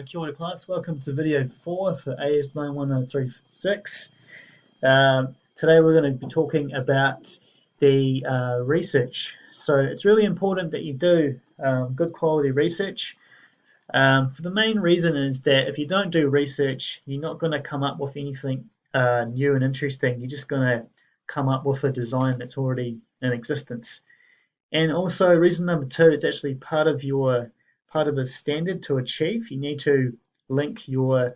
Kia ora class, welcome to video 4 for AS91356. Today we're going to be talking about the research. So it's really important that you do good quality research. For the main reason is that if you don't do research, you're not going to come up with anything new and interesting. You're just going to come up with a design that's already in existence. And also, reason number 2, it's actually part of the standard to achieve. You need to link your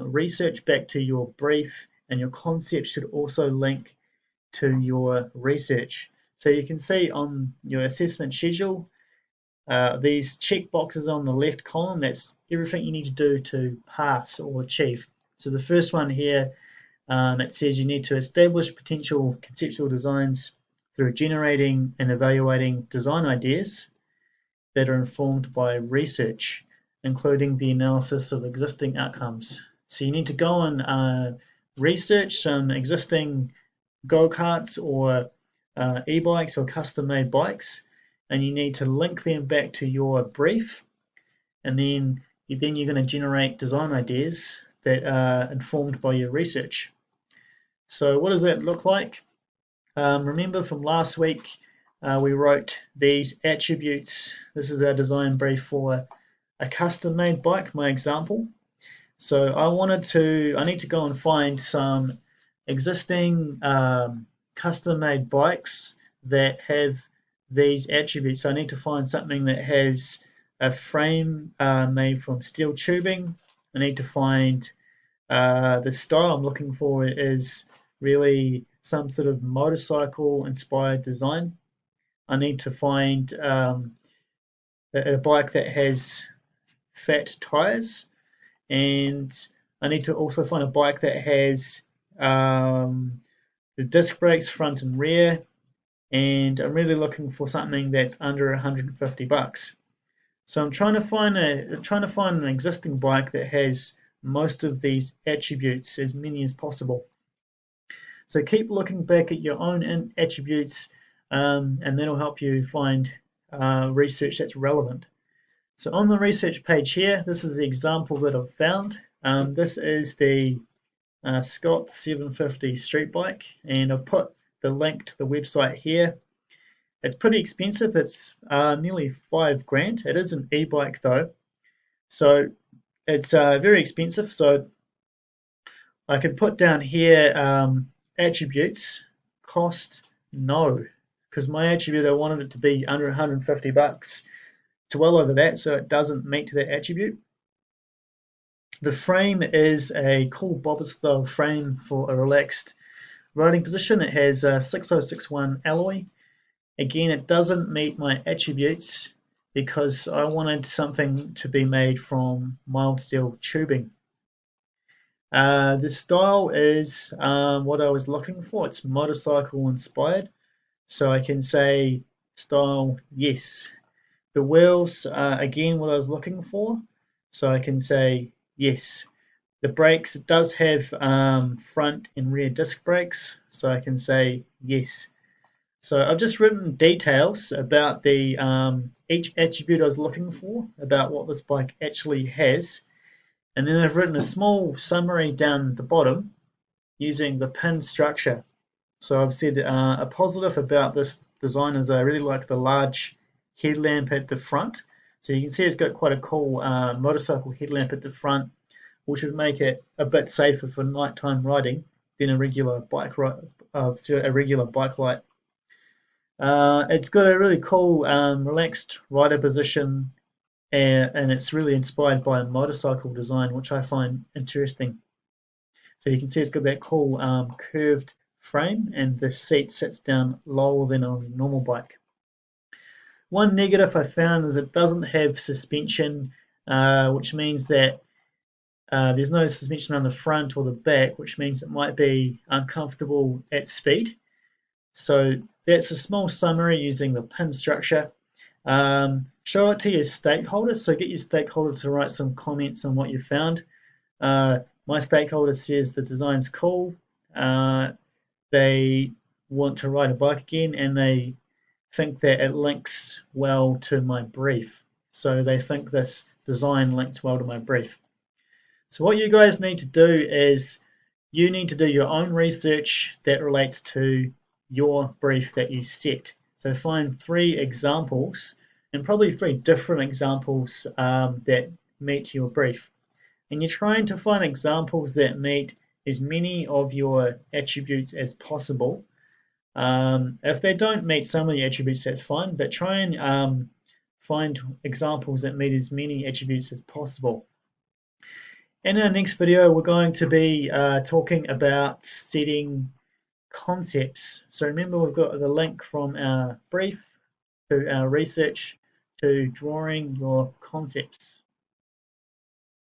research back to your brief, and your concept should also link to your research. So you can see on your assessment schedule, these check boxes on the left column, that's everything you need to do to pass or achieve. So the first one here, it says you need to establish potential conceptual designs through generating and evaluating design ideas that are informed by research, including the analysis of existing outcomes. So you need to go and research some existing go-karts or e-bikes or custom-made bikes, and you need to link them back to your brief, and then you're going to generate design ideas that are informed by your research. So what does that look like? Remember from last week, we wrote these attributes. This is our design brief for a custom-made bike, my example. So I need to go and find some existing custom-made bikes that have these attributes. So I need to find something that has a frame made from steel tubing. I need to find the style I'm looking for is really some sort of motorcycle inspired design. I need to find a bike that has fat tires, and I need to also find a bike that has the disc brakes front and rear, and I'm really looking for something that's under 150 bucks. So I'm trying to find an existing bike that has most of these attributes, as many as possible. So keep looking back at your own attributes, and that'll help you find research that's relevant. So on the research page here, this is the example that I've found. This is the Scott 750 street bike, and I've put the link to the website here. It's pretty expensive. It's nearly $5,000. It is an e-bike though, so it's very expensive. So I can put down here attributes, cost, no, because my attribute, I wanted it to be under 150 bucks. It's well over that, so it doesn't meet that attribute. The frame is a cool bobber style frame for a relaxed riding position. It has a 6061 alloy. Again, it doesn't meet my attributes because I wanted something to be made from mild steel tubing. The style is what I was looking for. It's motorcycle inspired, so I can say style yes. The wheels are again what I was looking for, so I can say yes. The brakes, it does have front and rear disc brakes, so I can say yes. So I've just written details about the each attribute I was looking for, about what this bike actually has. And then I've written a small summary down the bottom using the pin structure. So I've said a positive about this design is I really like the large headlamp at the front. So you can see it's got quite a cool motorcycle headlamp at the front, which would make it a bit safer for nighttime riding than a regular bike light. It's got a really cool relaxed rider position, and it's really inspired by a motorcycle design, which I find interesting. So you can see it's got that cool curved frame, and the seat sits down lower than on a normal bike. One negative I found is it doesn't have suspension, which means that there's no suspension on the front or the back, which means it might be uncomfortable at speed. So that's a small summary using the pin structure. Show it to your stakeholders, so get your stakeholder to write some comments on what you found. My stakeholder says the design's cool, they want to ride a bike again, and they think that it links well to my brief. So they think this design links well to my brief. So what you guys need to do is you need to do your own research that relates to your brief that you set. So find 3 examples, and probably 3 different examples that meet your brief. And you're trying to find examples that meet as many of your attributes as possible. If they don't meet some of the attributes, that's fine, but try and find examples that meet as many attributes as possible. In our next video, we're going to be talking about setting concepts. So remember, we've got the link from our brief to our research to drawing your concepts.